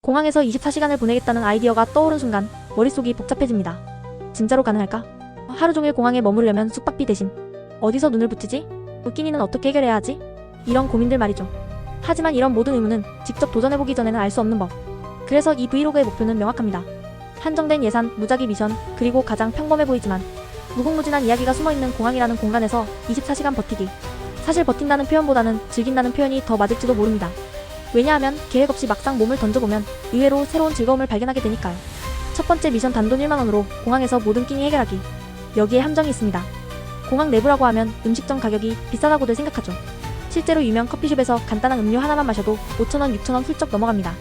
공항에서 24시간을 보내겠다는 아이디어가 떠오른 순간 머릿속이 복잡해집니다. 진짜로 가능할까? 하루 종일 공항에 머무르려면 숙박비 대신 어디서 눈을 붙이지? 웃기니는 어떻게 해결해야 하지? 이런 고민들 말이죠. 하지만 이런 모든 의문은 직접 도전해보기 전에는 알 수 없는 법. 그래서 이 브이로그의 목표는 명확합니다. 한정된 예산, 무작위 미션, 그리고 가장 평범해 보이지만 무궁무진한 이야기가 숨어있는 공항이라는 공간에서 24시간 버티기. 사실 버틴다는 표현보다는 즐긴다는 표현이 더 맞을지도 모릅니다. 왜냐하면 계획 없이 막상 몸을 던져보면 의외로 새로운 즐거움을 발견하게 되니까요. 첫 번째 미션 단돈 1만원으로 공항에서 모든 끼니 해결하기. 여기에 함정이 있습니다. 공항 내부라고 하면 음식점 가격이 비싸다고들 생각하죠. 실제로 유명 커피숍에서 간단한 음료 하나만 마셔도 5,000원, 6,000원 훌쩍 넘어갑니다.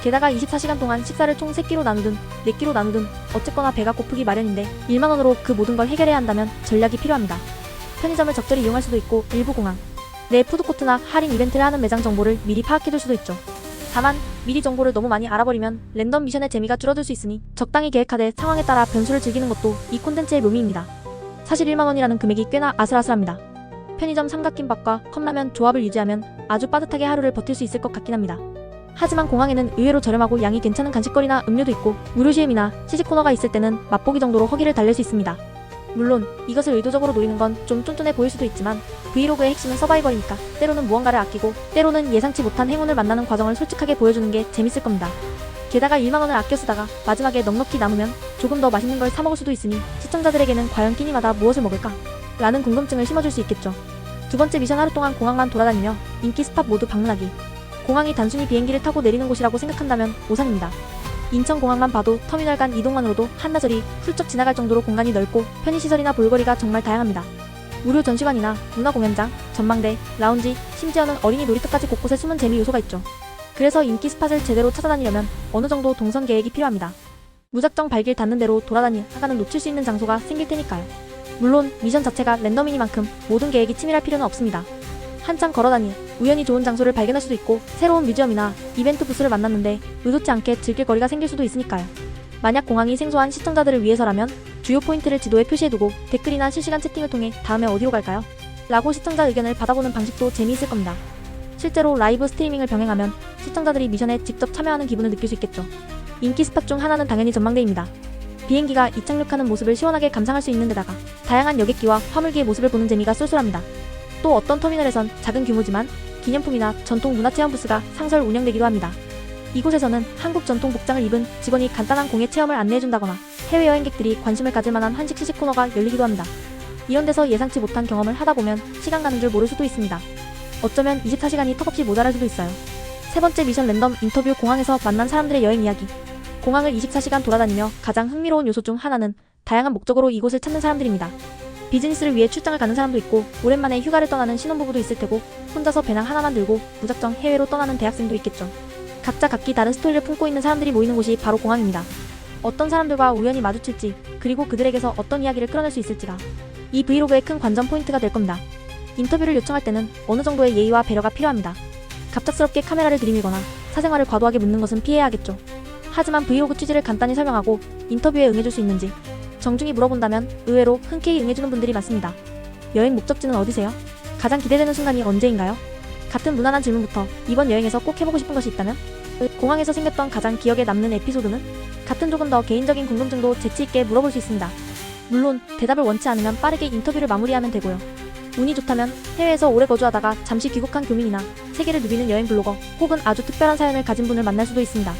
게다가 24시간 동안 식사를 총 3끼로 나누든 4끼로 나누든 어쨌거나 배가 고프기 마련인데 1만원으로 그 모든 걸 해결해야 한다면 전략이 필요합니다. 편의점을 적절히 이용할 수도 있고 일부 공항 내 푸드코트나 할인 이벤트를 하는 매장 정보를 미리 파악해둘 수도 있죠. 다만 미리 정보를 너무 많이 알아버리면 랜덤 미션의 재미가 줄어들 수 있으니 적당히 계획하되 상황에 따라 변수를 즐기는 것도 이 콘텐츠의 묘미입니다. 사실 1만원이라는 금액이 꽤나 아슬아슬합니다. 편의점 삼각김밥과 컵라면 조합을 유지하면 아주 빠듯하게 하루를 버틸 수 있을 것 같긴 합니다. 하지만 공항에는 의외로 저렴하고 양이 괜찮은 간식거리나 음료도 있고 무료 CM이나 시식 코너가 있을 때는 맛보기 정도로 허기를 달랠 수 있습니다. 물론 이것을 의도적으로 노리는 건 좀 쫀쫀해 보일 수도 있지만 브이로그의 핵심은 서바이벌이니까 때로는 무언가를 아끼고 때로는 예상치 못한 행운을 만나는 과정을 솔직하게 보여주는 게 재밌을 겁니다. 게다가 1만원을 아껴 쓰다가 마지막에 넉넉히 남으면 조금 더 맛있는 걸 사먹을 수도 있으니 시청자들에게는 과연 끼니마다 무엇을 먹을까? 라는 궁금증을 심어줄 수 있겠죠. 두 번째 미션 하루 동안 공항만 돌아다니며 인기 스팟 모두 방문하기. 공항이 단순히 비행기를 타고 내리는 곳이라고 생각한다면 오산입니다. 인천공항만 봐도 터미널 간 이동만으로도 한나절이 훌쩍 지나갈 정도로 공간이 넓고 편의시설이나 볼거리가 정말 다양합니다. 무료 전시관이나 문화공연장, 전망대, 라운지, 심지어는 어린이 놀이터까지 곳곳에 숨은 재미 요소가 있죠. 그래서 인기 스팟을 제대로 찾아다니려면 어느 정도 동선 계획이 필요합니다. 무작정 발길 닿는 대로 돌아다니다가는 놓칠 수 있는 장소가 생길 테니까요. 물론 미션 자체가 랜덤이니만큼 모든 계획이 치밀할 필요는 없습니다. 한참 걸어다니 우연히 좋은 장소를 발견할 수도 있고 새로운 뮤지엄이나 이벤트 부스를 만났는데 의도치 않게 즐길 거리가 생길 수도 있으니까요. 만약 공항이 생소한 시청자들을 위해서라면 주요 포인트를 지도에 표시해두고 댓글이나 실시간 채팅을 통해 다음에 어디로 갈까요? 라고 시청자 의견을 받아보는 방식도 재미있을 겁니다. 실제로 라이브 스트리밍을 병행하면 시청자들이 미션에 직접 참여하는 기분을 느낄 수 있겠죠. 인기 스팟 중 하나는 당연히 전망대입니다. 비행기가 이착륙하는 모습을 시원하게 감상할 수 있는 데다가 다양한 여객기와 화물기의 모습을 보는 재미가 쏠쏠합니다. 또 어떤 터미널에선 작은 규모지만 기념품이나 전통 문화체험 부스가 상설 운영되기도 합니다. 이곳에서는 한국 전통 복장을 입은 직원이 간단한 공예 체험을 안내해준다거나 해외 여행객들이 관심을 가질 만한 한식 시식 코너가 열리기도 합니다. 이런 데서 예상치 못한 경험을 하다보면 시간 가는 줄 모를 수도 있습니다. 어쩌면 24시간이 턱없이 모자랄 수도 있어요. 세 번째 미션 랜덤 인터뷰 공항에서 만난 사람들의 여행 이야기. 공항을 24시간 돌아다니며 가장 흥미로운 요소 중 하나는 다양한 목적으로 이곳을 찾는 사람들입니다. 비즈니스를 위해 출장을 가는 사람도 있고 오랜만에 휴가를 떠나는 신혼부부도 있을 테고 혼자서 배낭 하나만 들고 무작정 해외로 떠나는 대학생도 있겠죠. 각자 각기 다른 스토리를 품고 있는 사람들이 모이는 곳이 바로 공항입니다. 어떤 사람들과 우연히 마주칠지 그리고 그들에게서 어떤 이야기를 끌어낼 수 있을지가 이 브이로그의 큰 관전 포인트가 될 겁니다. 인터뷰를 요청할 때는 어느 정도의 예의와 배려가 필요합니다. 갑작스럽게 카메라를 들이밀거나 사생활을 과도하게 묻는 것은 피해야 하겠죠. 하지만 브이로그 취지를 간단히 설명하고 인터뷰에 응해줄 수 있는지 정중히 물어본다면 의외로 흔쾌히 응해주는 분들이 많습니다. 여행 목적지는 어디세요? 가장 기대되는 순간이 언제인가요? 같은 무난한 질문부터 이번 여행에서 꼭 해보고 싶은 것이 있다면? 공항에서 생겼던 가장 기억에 남는 에피소드는? 같은 조금 더 개인적인 궁금증도 재치있게 물어볼 수 있습니다. 물론 대답을 원치 않으면 빠르게 인터뷰를 마무리하면 되고요. 운이 좋다면 해외에서 오래 거주하다가 잠시 귀국한 교민이나 세계를 누비는 여행 블로거 혹은 아주 특별한 사연을 가진 분을 만날 수도 있습니다.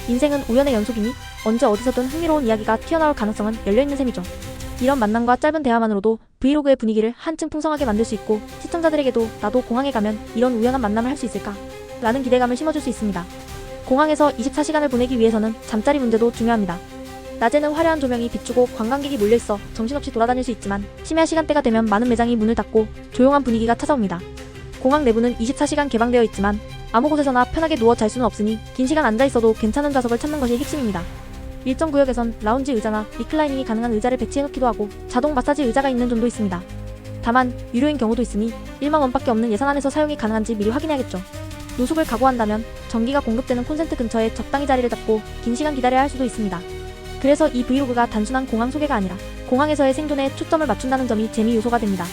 인생은 우연의 연속이니 언제 어디서든 흥미로운 이야기가 튀어나올 가능성은 열려있는 셈이죠. 이런 만남과 짧은 대화만으로도 브이로그의 분위기를 한층 풍성하게 만들 수 있고 시청자들에게도 나도 공항에 가면 이런 우연한 만남을 할 수 있을까? 라는 기대감을 심어줄 수 있습니다. 공항에서 24시간을 보내기 위해서는 잠자리 문제도 중요합니다. 낮에는 화려한 조명이 비추고 관광객이 몰려있어 정신없이 돌아다닐 수 있지만 심야 시간대가 되면 많은 매장이 문을 닫고 조용한 분위기가 찾아옵니다. 공항 내부는 24시간 개방되어 있지만 아무 곳에서나 편하게 누워 잘 수는 없으니 긴 시간 앉아있어도 괜찮은 좌석을 찾는 것이 핵심입니다. 일정 구역에선 라운지 의자나 리클라이닝이 가능한 의자를 배치해놓기도 하고 자동 마사지 의자가 있는 존도 있습니다. 다만 유료인 경우도 있으니 1만원밖에 없는 예산 안에서 사용이 가능한지 미리 확인해야겠죠. 노숙을 각오한다면 전기가 공급되는 콘센트 근처에 적당히 자리를 잡고 긴 시간 기다려야 할 수도 있습니다. 그래서 이 브이로그가 단순한 공항 소개가 아니라 공항에서의 생존에 초점을 맞춘다는 점이 재미 요소가 됩니다.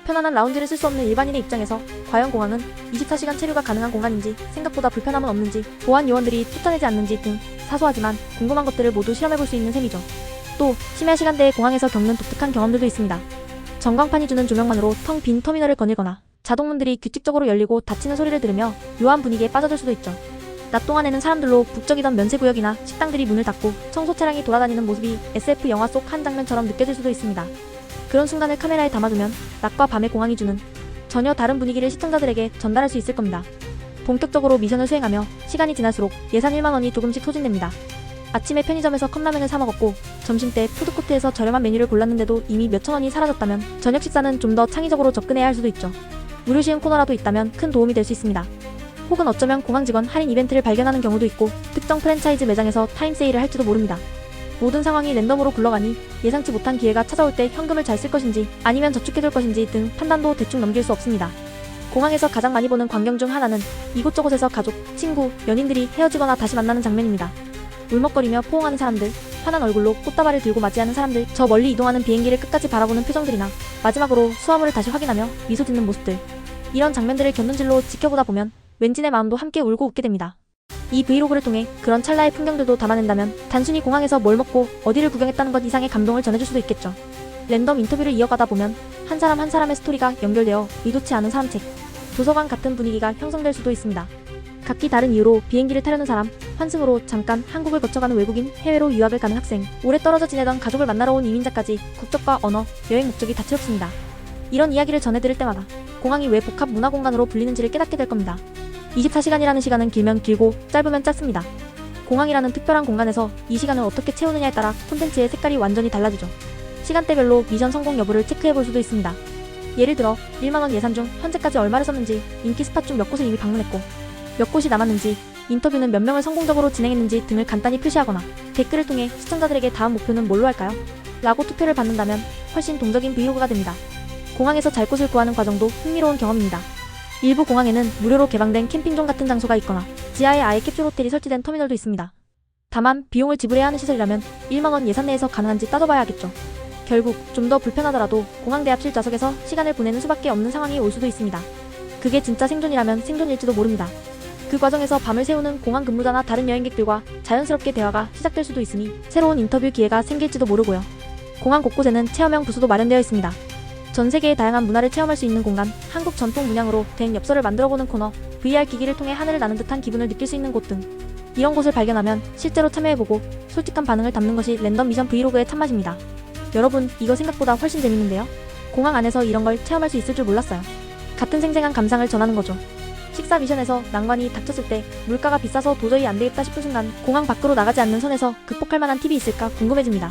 편안한 라운지를 쓸 수 없는 일반인의 입장에서 과연 공항은 24시간 체류가 가능한 공간인지, 생각보다 불편함은 없는지, 보안 요원들이 쫓아내지 않는지 등 사소하지만 궁금한 것들을 모두 실험해볼 수 있는 셈이죠. 또 심야 시간대에 공항에서 겪는 독특한 경험들도 있습니다. 전광판이 주는 조명만으로 텅 빈 터미널을 거닐거나 자동문들이 규칙적으로 열리고 닫히는 소리를 들으며 묘한 분위기에 빠져들 수도 있죠. 낮 동안에는 사람들로 북적이던 면세구역이나 식당들이 문을 닫고 청소 차량이 돌아다니는 모습이 SF 영화 속 한 장면처럼 느껴질 수도 있습니다. 그런 순간을 카메라에 담아두면 낮과 밤의 공항이 주는 전혀 다른 분위기를 시청자들에게 전달할 수 있을 겁니다. 본격적으로 미션을 수행하며 시간이 지날수록 예산 1만 원이 조금씩 소진됩니다. 아침에 편의점에서 컵라면을 사 먹었고 점심때 푸드코트에서 저렴한 메뉴를 골랐는데도 이미 몇천 원이 사라졌다면 저녁 식사는 좀 더 창의적으로 접근해야 할 수도 있죠. 무료 시음 코너라도 있다면 큰 도움이 될 수 있습니다. 혹은 어쩌면 공항 직원 할인 이벤트를 발견하는 경우도 있고 특정 프랜차이즈 매장에서 타임세일을 할지도 모릅니다. 모든 상황이 랜덤으로 굴러가니 예상치 못한 기회가 찾아올 때 현금을 잘 쓸 것인지 아니면 저축해둘 것인지 등 판단도 대충 넘길 수 없습니다. 공항에서 가장 많이 보는 광경 중 하나는 이곳저곳에서 가족, 친구, 연인들이 헤어지거나 다시 만나는 장면입니다. 울먹거리며 포옹하는 사람들, 환한 얼굴로 꽃다발을 들고 맞이하는 사람들, 저 멀리 이동하는 비행기를 끝까지 바라보는 표정들이나 마지막으로 수화물을 다시 확인하며 미소 짓는 모습들. 이런 장면들을 곁눈질로 지켜보다 보면 왠지 내 마음도 함께 울고 웃게 됩니다. 이 브이로그를 통해 그런 찰나의 풍경들도 담아낸다면 단순히 공항에서 뭘 먹고 어디를 구경했다는 것 이상의 감동을 전해줄 수도 있겠죠. 랜덤 인터뷰를 이어가다 보면 한 사람 한 사람의 스토리가 연결되어 의도치 않은 사람책, 도서관 같은 분위기가 형성될 수도 있습니다. 각기 다른 이유로 비행기를 타려는 사람, 환승으로 잠깐 한국을 거쳐가는 외국인, 해외로 유학을 가는 학생, 오래 떨어져 지내던 가족을 만나러 온 이민자까지 국적과 언어, 여행 목적이 다채롭습니다. 이런 이야기를 전해드릴 때마다 공항이 왜 복합 문화공간으로 불리는지를 깨닫게 될 겁니다. 24시간이라는 시간은 길면 길고 짧으면 짧습니다. 공항이라는 특별한 공간에서 이 시간을 어떻게 채우느냐에 따라 콘텐츠의 색깔이 완전히 달라지죠. 시간대별로 미션 성공 여부를 체크해볼 수도 있습니다. 예를 들어 1만원 예산 중 현재까지 얼마를 썼는지, 인기 스팟 중 몇 곳을 이미 방문했고 몇 곳이 남았는지, 인터뷰는 몇 명을 성공적으로 진행했는지 등을 간단히 표시하거나 댓글을 통해 시청자들에게 다음 목표는 뭘로 할까요? 라고 투표를 받는다면 훨씬 동적인 브이로그가 됩니다. 공항에서 잘 곳을 구하는 과정도 흥미로운 경험입니다. 일부 공항에는 무료로 개방된 캠핑존 같은 장소가 있거나 지하에 아예 캡슐 호텔이 설치된 터미널도 있습니다. 다만 비용을 지불해야 하는 시설이라면 1만원 예산 내에서 가능한지 따져봐야 하겠죠. 결국 좀 더 불편하더라도 공항 대합실 좌석에서 시간을 보내는 수밖에 없는 상황이 올 수도 있습니다. 그게 진짜 생존이라면 생존일지도 모릅니다. 그 과정에서 밤을 새우는 공항 근무자나 다른 여행객들과 자연스럽게 대화가 시작될 수도 있으니 새로운 인터뷰 기회가 생길지도 모르고요. 공항 곳곳에는 체험형 부스도 마련되어 있습니다. 전 세계의 다양한 문화를 체험할 수 있는 공간, 한국 전통 문양으로 된 엽서를 만들어보는 코너, VR 기기를 통해 하늘을 나는 듯한 기분을 느낄 수 있는 곳 등 이런 곳을 발견하면 실제로 참여해보고 솔직한 반응을 담는 것이 랜덤 미션 브이로그의 참맛입니다. 여러분, 이거 생각보다 훨씬 재밌는데요? 공항 안에서 이런 걸 체험할 수 있을 줄 몰랐어요. 같은 생생한 감상을 전하는 거죠. 식사 미션에서 난관이 닥쳤을 때 물가가 비싸서 도저히 안되겠다 싶은 순간 공항 밖으로 나가지 않는 선에서 극복할 만한 팁이 있을까 궁금해집니다.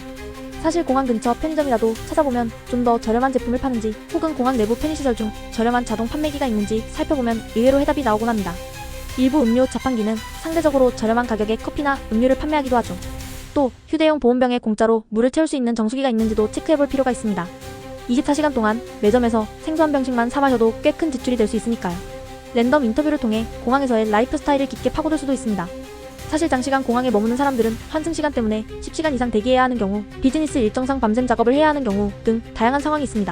사실 공항 근처 편의점이라도 찾아보면 좀 더 저렴한 제품을 파는지, 혹은 공항 내부 편의시설 중 저렴한 자동 판매기가 있는지 살펴보면 의외로 해답이 나오곤 합니다. 일부 음료 자판기는 상대적으로 저렴한 가격에 커피나 음료를 판매하기도 하죠. 또 휴대용 보온병에 공짜로 물을 채울 수 있는 정수기가 있는지도 체크해볼 필요가 있습니다. 24시간 동안 매점에서 생수 한 병씩만 사 마셔도 꽤 큰 지출이 될 수 있으니까요. 랜덤 인터뷰를 통해 공항에서의 라이프 스타일을 깊게 파고들 수도 있습니다. 사실 장시간 공항에 머무는 사람들은 환승 시간 때문에 10시간 이상 대기해야 하는 경우, 비즈니스 일정상 밤샘 작업을 해야 하는 경우 등 다양한 상황이 있습니다.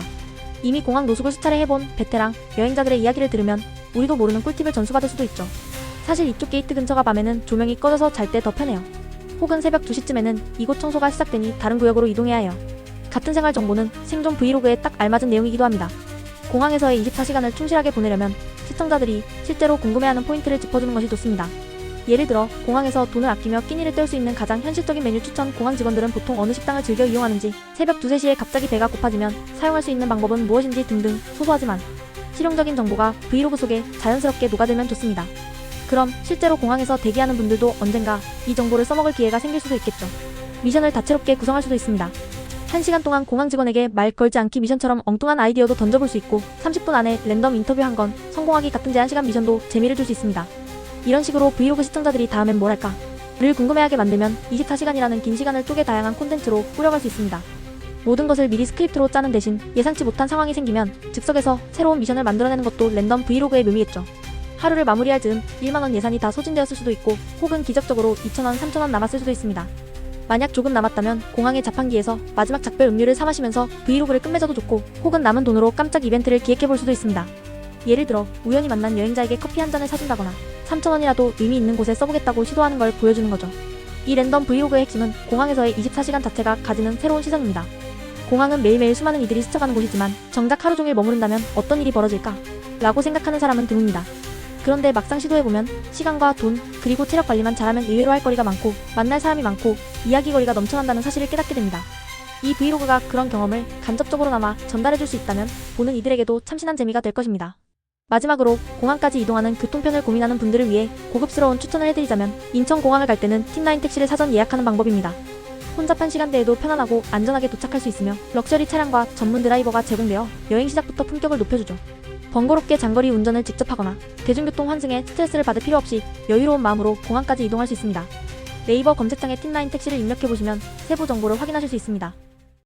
이미 공항 노숙을 수차례 해본 베테랑 여행자들의 이야기를 들으면 우리도 모르는 꿀팁을 전수받을 수도 있죠. 사실 이쪽 게이트 근처가 밤에는 조명이 꺼져서 잘 때 더 편해요. 혹은 새벽 2시쯤에는 이곳 청소가 시작되니 다른 구역으로 이동해야 해요. 같은 생활 정보는 생존 브이로그에 딱 알맞은 내용이기도 합니다. 공항에서의 24시간을 충실하게 보내려면 시청자들이 실제로 궁금해하는 포인트를 짚어주는 것이 좋습니다. 예를 들어 공항에서 돈을 아끼며 끼니를 때울 수 있는 가장 현실적인 메뉴 추천, 공항 직원들은 보통 어느 식당을 즐겨 이용하는지, 새벽 2, 3시에 갑자기 배가 고파지면 사용할 수 있는 방법은 무엇인지 등등 소소하지만 실용적인 정보가 브이로그 속에 자연스럽게 녹아들면 좋습니다. 그럼 실제로 공항에서 대기하는 분들도 언젠가 이 정보를 써먹을 기회가 생길 수도 있겠죠. 미션을 다채롭게 구성할 수도 있습니다. 1시간 동안 공항 직원에게 말 걸지 않기 미션처럼 엉뚱한 아이디어도 던져볼 수 있고 30분 안에 랜덤 인터뷰 한 건 성공하기 같은 제한시간 미션도 재미를 줄 수 있습니다. 이런 식으로 브이로그 시청자들이 다음엔 뭘 할까? 를 궁금해하게 만들면 24시간이라는 긴 시간을 쪼개 다양한 콘텐츠로 꾸려갈 수 있습니다. 모든 것을 미리 스크립트로 짜는 대신 예상치 못한 상황이 생기면 즉석에서 새로운 미션을 만들어내는 것도 랜덤 브이로그의 묘미겠죠. 하루를 마무리할 즈음 1만원 예산이 다 소진되었을 수도 있고, 혹은 기적적으로 2,000원, 3,000원 남았을 수도 있습니다. 만약 조금 남았다면 공항의 자판기에서 마지막 작별 음료를 사 마시면서 브이로그를 끝맺어도 좋고, 혹은 남은 돈으로 깜짝 이벤트를 기획해볼 수도 있습니다. 예를 들어 우연히 만난 여행자에게 커피 한 잔을 사준다거나 3,000원이라도 의미 있는 곳에 써보겠다고 시도하는 걸 보여주는 거죠. 이 랜덤 브이로그의 핵심은 공항에서의 24시간 자체가 가지는 새로운 시선입니다. 공항은 매일매일 수많은 이들이 스쳐가는 곳이지만 정작 하루 종일 머무른다면 어떤 일이 벌어질까? 라고 생각하는 사람은 드뭅니다. 그런데 막상 시도해보면 시간과 돈, 그리고 체력 관리만 잘하면 의외로 할 거리가 많고 만날 사람이 많고 이야기거리가 넘쳐난다는 사실을 깨닫게 됩니다. 이 브이로그가 그런 경험을 간접적으로나마 전달해줄 수 있다면 보는 이들에게도 참신한 재미가 될 것입니다. 마지막으로 공항까지 이동하는 교통편을 고민하는 분들을 위해 고급스러운 추천을 해드리자면 인천공항을 갈 때는 틴라인 택시를 사전 예약하는 방법입니다. 혼잡한 시간대에도 편안하고 안전하게 도착할 수 있으며 럭셔리 차량과 전문 드라이버가 제공되어 여행 시작부터 품격을 높여주죠. 번거롭게 장거리 운전을 직접 하거나 대중교통 환승에 스트레스를 받을 필요 없이 여유로운 마음으로 공항까지 이동할 수 있습니다. 네이버 검색창에 틴라인 택시를 입력해보시면 세부 정보를 확인하실 수 있습니다.